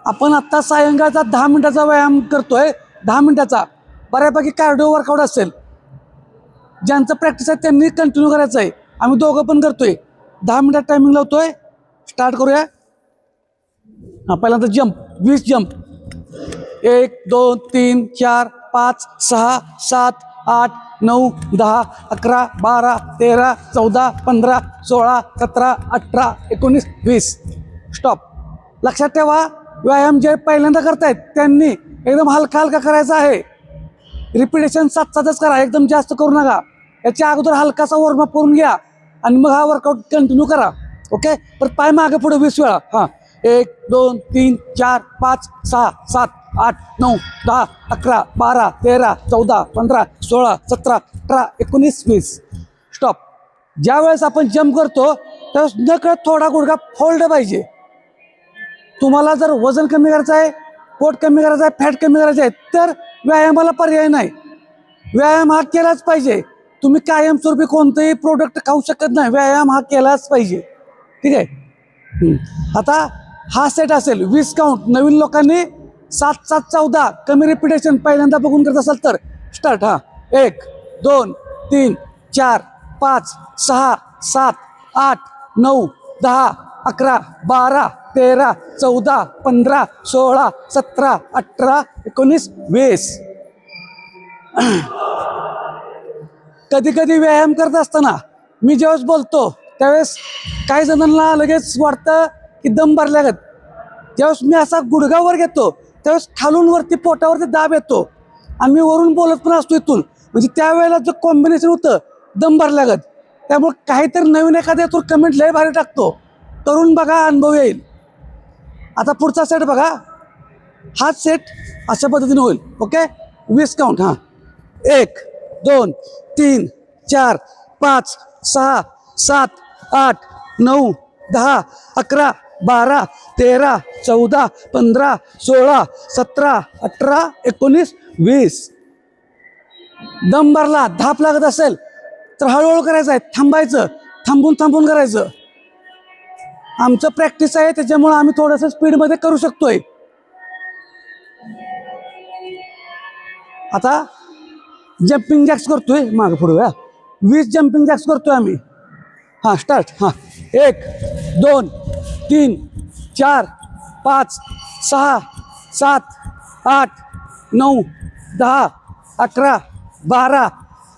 आपण आत्ता सायंकाळचा 10 मिनिटाचा व्यायाम करतोय, 10 मिनिटाचा. बऱ्यापैकी कार्डिओ वर्कआउट असेल. ज्यांचं प्रॅक्टिस आहे त्यांनी कंटिन्यू करायचं आहे. आम्ही दोघं पण करतोय. 10 मिनिटात टायमिंग लावतोय. स्टार्ट करूया. पहिल्यांदा जंप, 20 जंप. 1 2 3 4 5 6 7 8 9 10 11 12 13 14 15 16 17 18 19 20. स्टॉप. लक्षात ठेवा, व्यायाम जे पहिल्यांदा करतायत त्यांनी एकदम हलका हलका करायचा आहे. रिपिटेशन 7-7च करा, एकदम जास्त करू नका. याच्या अगोदर हलकासा वॉर्मअप करून घ्या आणि मग हा वर्कआउट कंटिन्यू करा. ओके. परत पाय मागे पुढे 20 वेळा. 1 2 3 4 5 6 7 8 9 10 11 12 13 14 15 16 17 18 19 20. स्टॉप. ज्या वेळेस आपण जंप करतो त्यावेळेस नकळत थोडा गुडघा फोल्ड पाहिजे. तुम्हाला जर वजन कमी करायचं आहे, पोट कमी करायचं आहे, फॅट कमी करायचं आहे, तर व्यायामाला पर्याय नाही. व्यायाम हा केलाच पाहिजे. तुम्ही कायमस्वरूपी कोणतंही प्रोडक्ट खाऊ शकत नाही. व्यायाम हा केलाच पाहिजे. ठीक आहे. आता हा सेट असेल 20 काउंट. नवीन लोकांनी 7-7-14 कमी रिपिटेशन पहिल्यांदा बघून करत असाल तर स्टार्ट. 1 2 3 4 5 6 7 8 9 10 11 12 13 14 15 16 17 18 19 20. कधी कधी व्यायाम करत असताना मी ज्यावेळेस बोलतो त्यावेळेस काही जणांना लगेच वाटतं की दम भरल्यागत. ज्यावेळेस मी असा गुडघावर घेतो त्यावेळेस खालून वरती पोटावरती दाब येतो आणि मी वरून बोलत पण असतो इथून. म्हणजे त्यावेळेला जो कॉम्बिनेशन होतं दम भरल्यागत. त्यामुळे काहीतरी नवीन एखाद्या तू कमेंट लय भारी टाकतो, करून बघा, अनुभव येईल. आता पुढचा सेट बघा. हाच सेट अशा पद्धतीने होईल. ओके. 20 काउंट. 1 2 3 4 5 6 7 8 9 10 11 12 13 14 15 16 17 18 19 20. दम भरला, धाप लागत असेल तर हळूहळू करायचं आहे. थांबायचं, थांबून थांबून करायचं. आमचं प्रॅक्टिस आहे त्याच्यामुळे आम्ही थोडंसं स्पीडमध्ये करू शकतोय. आता जम्पिंग जॅक्स करतोय, मागे पुढे 20 जम्पिंग जॅक्स करतोय आम्ही. स्टार्ट. 1 2 3 4 5 6 7 8 9 10 11 12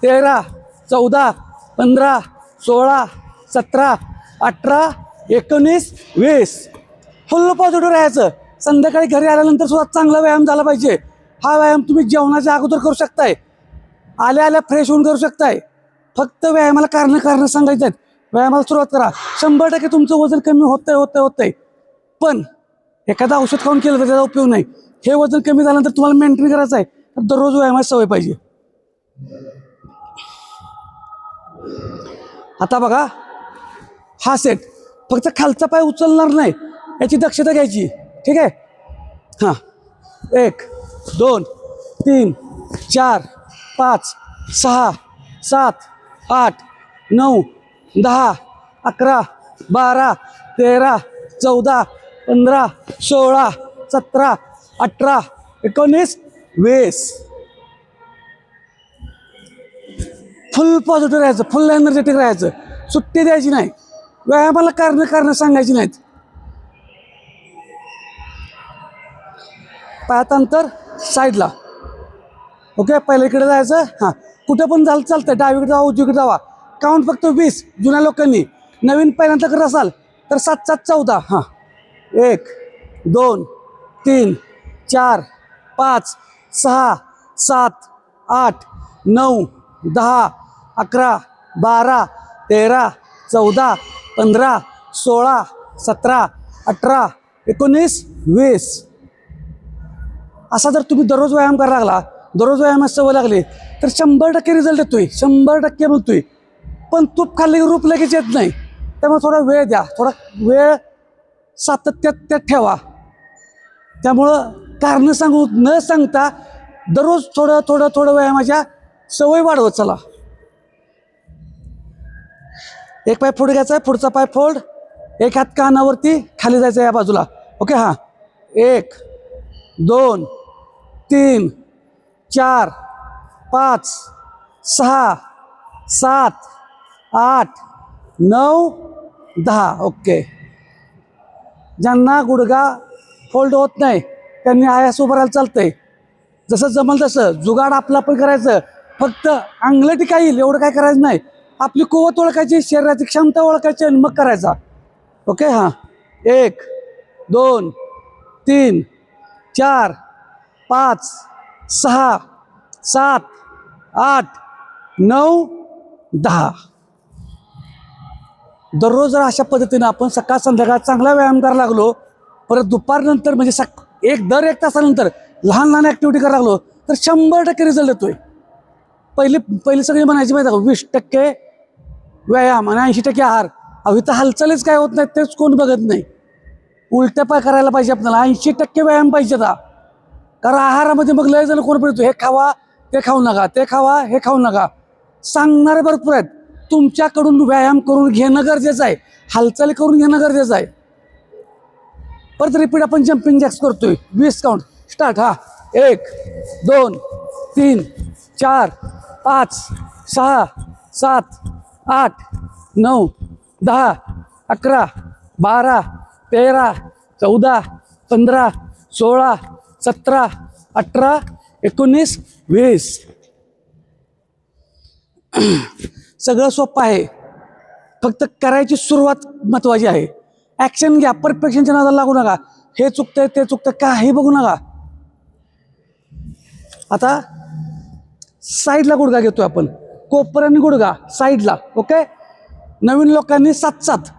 13 14 15 16 17 18 19 20. फुल पॉझिटिव्ह राहायचं. संध्याकाळी घरी आल्यानंतर सुद्धा चांगला व्यायाम झाला पाहिजे. हा व्यायाम तुम्ही जेवणाच्या अगोदर करू शकताय, आल्या आल्या फ्रेश होऊन करू शकताय. फक्त व्यायामाला कारण सांगायचं आहेत. व्यायामाला सुरुवात करा. 100% तुमचं वजन कमी होतंय. पण एखादा औषध खाऊन केलं तर त्याचा उपयोग नाही. हे वजन कमी झाल्यानंतर तुम्हाला मेंटेन करायचं आहे तर दररोज व्यायामाची सवय पाहिजे. आता बघा हा सेट. फक्त खालचा पाय उचलणार नाही याची दक्षता घ्यायची. ठीक आहे. 1 2 3 4 5 6 7 8 9 10 11 12 13 14 15 16 17 18 19 20. फुल पॉझिटिव्ह राहायचं, फुल एनर्जेटिक राहायचं. सुट्टी द्यायची नाही. व्यायामाला कारण सांगायची नाहीत. पायात अंतर साईडला. ओके. पहिल्या इकडे जायचं. कुठं पण झालं चालतंय. डावीकडे जावा, उजवीकडे जावा. काउंट फक्त 20. जुन्या लोकांनी. नवीन पहिल्यांदा करत असाल तर 7-7-14. 1 2 3 4 5 6 7 8 9 10 11 12 13 14 15 16 17 18 19 20. असा जर तुम्ही दररोज व्यायाम करायला लागला, दररोज व्यायामाची सवय लागली तर 100% रिझल्ट येतोय. 100% बोलतोय. पण तूप खाल्ली रूप लगेच येत नाही. त्यामुळे थोडा वेळ द्या, थोडा वेळ सातत्यात ठेवा. त्यामुळं कारण न सांगता दररोज थोडं व्यायामाच्या सवय वाढवत चला. एक पाय पुढे घ्यायचा आहे, पुढचा पाय फोल्ड, एक हात कानावरती, खाली जायचं या बाजूला. ओके. 1 2 3 4 5 6 7 8 9 10. ओके. ज्यांना गुडघा फोल्ड होत नाही त्यांनी आयास उभं राहायला चालतंय. जसं जमल तसं जुगाड आपलं पण करायचं. फक्त अंगलटी काय येईल एवढं काय करायचं नाही. आपली कुवत ओळखायची, शरीराची क्षमता ओळखायची आणि मग करायचा. ओके. हां. 1 2 3 4 5 6 7 8 9 10. दररोज जर अशा पद्धतीनं आपण सकाळ संध्याकाळ चांगला व्यायाम करायला लागलो, परत दुपारनंतर म्हणजे दर एक तासानंतर लहान लहान ॲक्टिव्हिटी करायला लागलो तर 100% रिझल्ट येतोय. पहिली सगळी म्हणायची माहिती आहे का, 20% व्यायाम आणि 80% आहार. अहो इथं हालचालीच काय होत नाही, तेच कोण बघत नाही. उलट्या पाय करायला पाहिजे आपल्याला. 80% व्यायाम पाहिजे आता. कारण आहारामध्ये मग लय जण कोण पडतो, हे खावा ते खाऊ नका, ते खावा हे खाऊ नका. सांगणारे भरपूर आहेत. तुमच्याकडून व्यायाम करून घेणं गरजेचं आहे, हालचाली करून घेणं गरजेचं आहे. परत रिपीट आपण जम्पिंग जॅक्स करतोय. 20 काउंट. स्टार्ट. हा. 1 2 3 4 5 6 7 8 9 10 11 12 13 14 15 16 17 18 19 20. सगळं सोपं आहे, फक्त करायची सुरुवात महत्वाची आहे. ॲक्शन घ्या. परफेक्शनच्या नादाला लागू नका. हे चुकतंय ते चुकतंय काही बघू नका. आता साईडला गुडघा घेतोय आपण, कोपऱ्याने गुडघा साईडला. ओके. नवीन लोकांनी 7-7,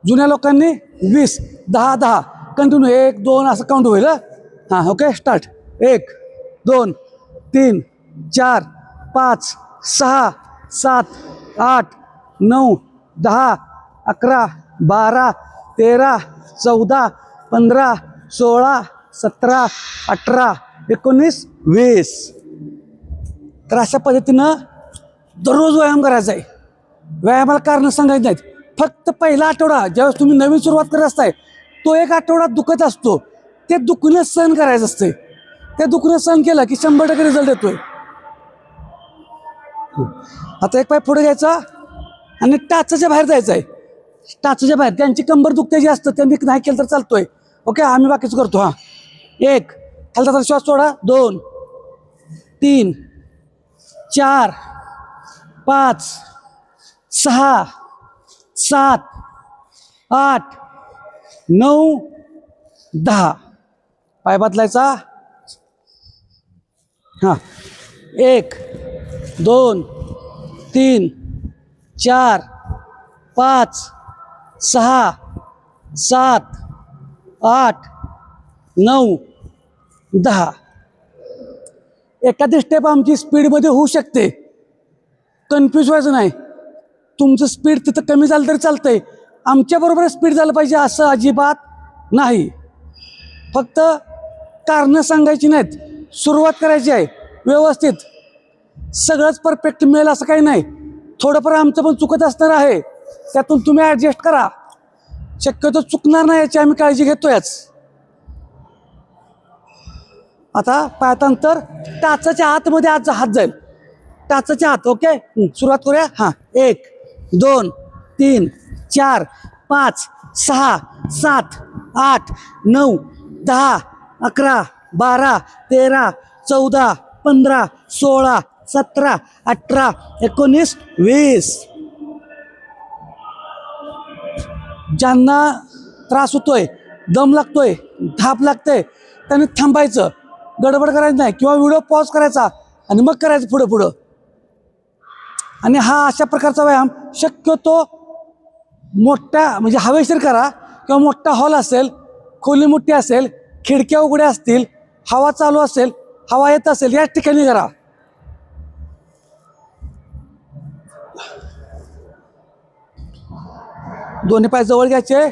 जुन्या लोकांनी 20 10-10 कंटिन्यू 1 2 असं काउंट होईल. हां. ओके. स्टार्ट. 1 2 3 4 5 6 7 8 9 10 11 12 13 14 15 16 17 18 19 20. तर अशा पद्धतीनं दररोज व्यायाम करायचा आहे. व्यायामाला कारणं सांगायची नाहीत. फक्त पहिला आठवडा ज्यावेळेस तुम्ही नवीन सुरुवात करत असताय, तो एक आठवडा दुखत असतो. ते दुखणं सहन करायचं असते. ते दुखणं सहन केलं की 100% रिझल्ट येतोय. आता एक पाय पुढे घ्यायचा आणि टाचाच्या बाहेर जायचं आहे. टाचाच्या बाहेर त्यांची कंबर दुखते जी असतं त्यांनी नाही केलं तर चालतोय. ओके. आम्ही बाकीचं करतो. हां. 1 खालचा श्वास सोडा. 2 3 4 5 6 7 8 9 10. पाय बदलायचा. हां. 1 2 3 4 5 6 7 8 9 10. एखादी स्टेप आमची स्पीडमध्ये होऊ शकते, कन्फ्यूज व्हायचं नाही. तुमचं स्पीड तिथं कमी झालं तरी चालतंय, आमच्याबरोबर स्पीड झालं पाहिजे असं अजिबात नाही. फक्त कारणं सांगायची नाहीत, सुरुवात करायची आहे व्यवस्थित. सगळंच परफेक्ट मिळेल असं काही नाही. थोडंफार आमचं पण चुकत असणार आहे, त्यातून तुम्ही ॲडजस्ट करा. शक्यतो चुकणार नाही याची आम्ही काळजी घेतोयच. आता पायातांतर टाचाच्या आतमध्ये आज हात जाईल. टाचाच्या आत. ओके. सुरुवात करूया. हां. 1 2 3 4 5 6 7 8 9 10 11 12 13 14 15 16 17 18 19 20. ज्यांना त्रास होतोय, दम लागतोय, धाप लागते, त्यांनी थांबायचं, गडबड करायचं नाही. किंवा व्हिडिओ पॉज करायचा आणि मग करायचं पुढं पुढं. आणि हा अशा प्रकारचा व्यायाम शक्यतो मोठ्या म्हणजे हवेशीर करा. किंवा मोठा हॉल असेल, खोली मोठी असेल, खिडक्या उघड्या असतील, हवा चालू असेल, हवा येत असेल, याच ठिकाणी करा. दोन्ही पाय जवळ घ्यायचे,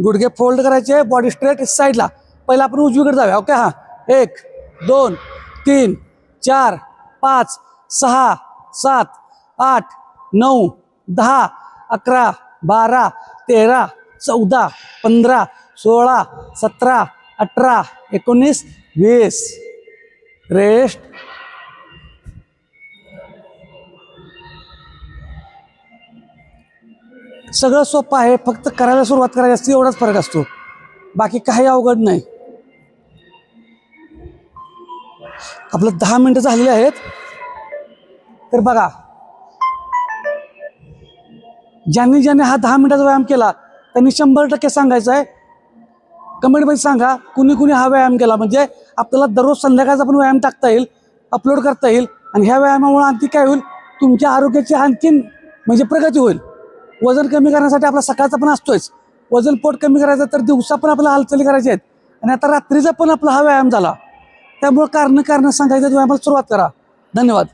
गुडघे फोल्ड करायचे, बॉडी स्ट्रेट साईडला. पहिला आपण उजवीकडे जाऊया. ओके. हां. 1 2 3 4 5 6 7 8 9 10 11 12 13 14 15 16 17 18 19 20 रेस्ट. सगळं सोपं आहे, फक्त करायला सुरुवात करायची असते, एवढाच फरक असतो, बाकी काही अवघड नाही. आपलं 10 मिनिटं झालेली आहेत. तर बघा, ज्यांनी ज्यांनी हा 10 मिनिटाचा व्यायाम केला त्यांनी 100% सांगायचं आहे, कमेंटमध्ये सांगा कुणी कुणी हा व्यायाम केला. म्हणजे आपल्याला दररोज संध्याकाळचा पण व्यायाम टाकता येईल, अपलोड करता येईल. आणि ह्या व्यायामामुळे आणखी काय होईल, तुमच्या आरोग्याची आणखीन म्हणजे प्रगती होईल. वजन कमी करण्यासाठी आपला सकाळचा पण असतोच, वजन पोट कमी करायचं तर दिवसा पण आपल्याला हालचाली करायच्या आहेत. आणि आता रात्रीचा पण आपला हा व्यायाम झाला. त्यामुळे कारण सांगायचं व्यायामाला सुरुवात करा. धन्यवाद.